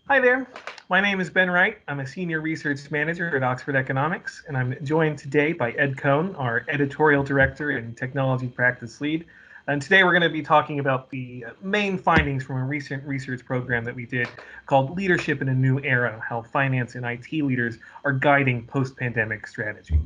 Hi there. My name is Ben Wright. I'm a senior research manager at Oxford Economics, and I'm joined today by Ed Cohn, our editorial director and technology practice lead. And today we're going to be talking about the main findings from a recent research program that we did called Leadership in a New Era: How Finance and IT Leaders Are Guiding Post-Pandemic Strategy.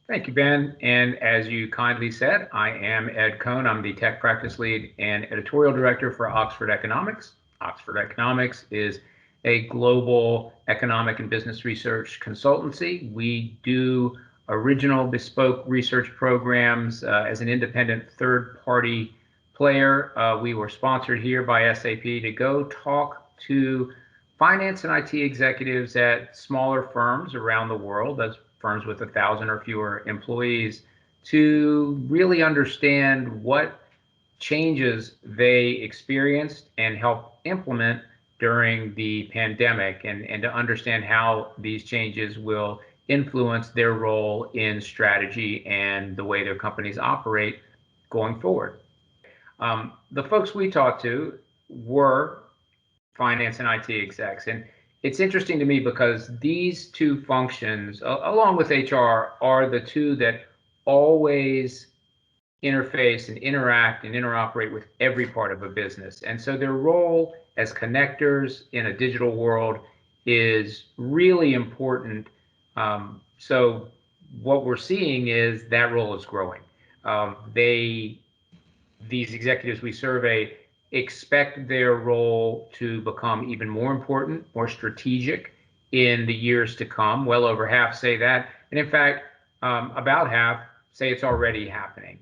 Thank you, Ben. And as you kindly said, I am Ed Cohn. I'm the tech practice lead and editorial director for Oxford Economics. Oxford Economics is a global economic and business research consultancy. We do original bespoke research programs as an independent third-party player. We were sponsored here by SAP to go talk to finance and IT executives at smaller firms around the world. That's firms with 1,000 or fewer employees, to really understand what changes they experienced and help implement during the pandemic, and to understand how these changes will influence their role in strategy and the way their companies operate going forward. The folks we talked to were finance and IT execs. And it's interesting to me because these two functions, along with HR, are the two that always interface and interact and interoperate with every part of a business. And so their role as connectors in a digital world is really important. So what we're seeing is that role is growing. These executives we survey expect their role to become even more important, more strategic in the years to come. Well over half say that. And in fact, about half say it's already happening.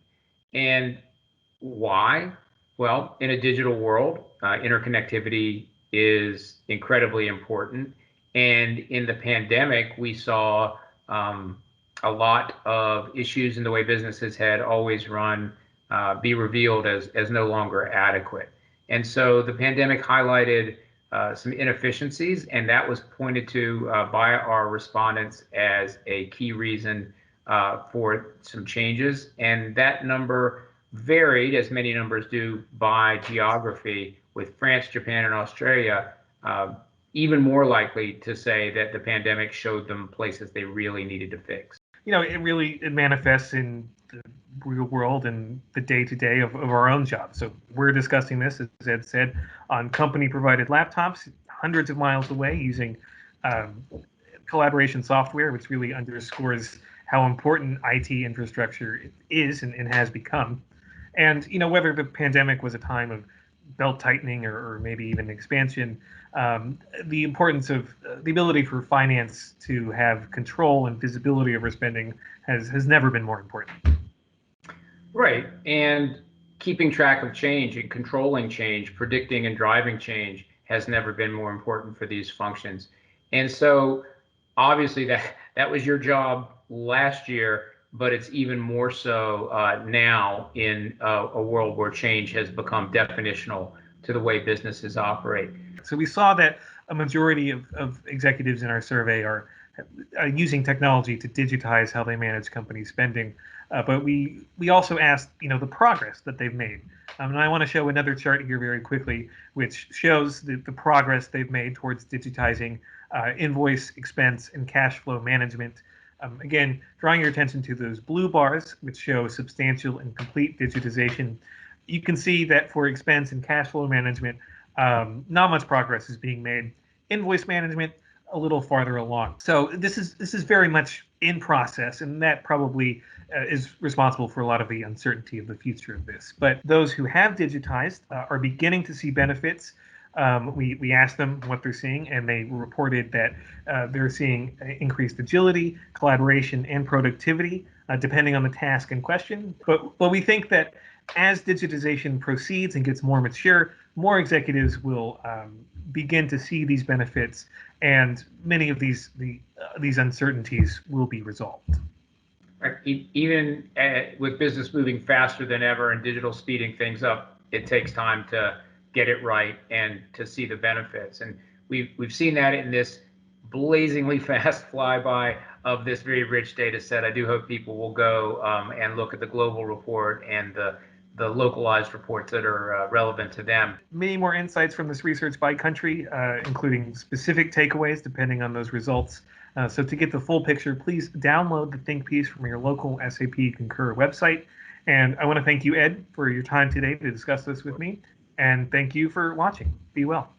And why? Well, in a digital world, interconnectivity is incredibly important. And in the pandemic, we saw a lot of issues in the way businesses had always run be revealed as no longer adequate. And so the pandemic highlighted some inefficiencies, and that was pointed to by our respondents as a key reason for some changes. And that number varied, as many numbers do, by geography, with France, Japan, and Australia even more likely to say that the pandemic showed them places they really needed to fix. It manifests in the real world and the day-to-day of our own jobs. So we're discussing this, as Ed said, on company-provided laptops, hundreds of miles away, using collaboration software, which really underscores how important IT infrastructure is and has become. And whether the pandemic was a time of belt tightening or maybe even expansion, the importance of the ability for finance to have control and visibility over spending has never been more important. Right. And keeping track of change and controlling change, predicting and driving change has never been more important for these functions. And so obviously that was your job last year, but it's even more so now in a world where change has become definitional to the way businesses operate. So we saw that a majority of executives in our survey are using technology to digitize how they manage company spending. But we also asked, the progress that they've made. And I want to show another chart here very quickly, which shows the progress they've made towards digitizing invoice, expense, and cash flow management. Again, drawing your attention to those blue bars, which show substantial and complete digitization. You can see that for expense and cash flow management, not much progress is being made. Invoice management, a little farther along. So this is very much in process, and that probably is responsible for a lot of the uncertainty of the future of this. But those who have digitized are beginning to see benefits. We asked them what they're seeing, and they reported that they're seeing increased agility, collaboration, and productivity, depending on the task in question. But we think that as digitization proceeds and gets more mature, more executives will begin to see these benefits, and many of these uncertainties will be resolved. Right. Even with business moving faster than ever and digital speeding things up, it takes time to get it right and to see the benefits. And we've seen that in this blazingly fast flyby of this very rich data set. I do hope people will go and look at the global report and the the localized reports that are relevant to them. Many more insights from this research by country, including specific takeaways depending on those results. So to get the full picture, please download the ThinkPiece from your local SAP Concur website. And I want to thank you, Ed, for your time today to discuss this with me. And thank you for watching. Be well.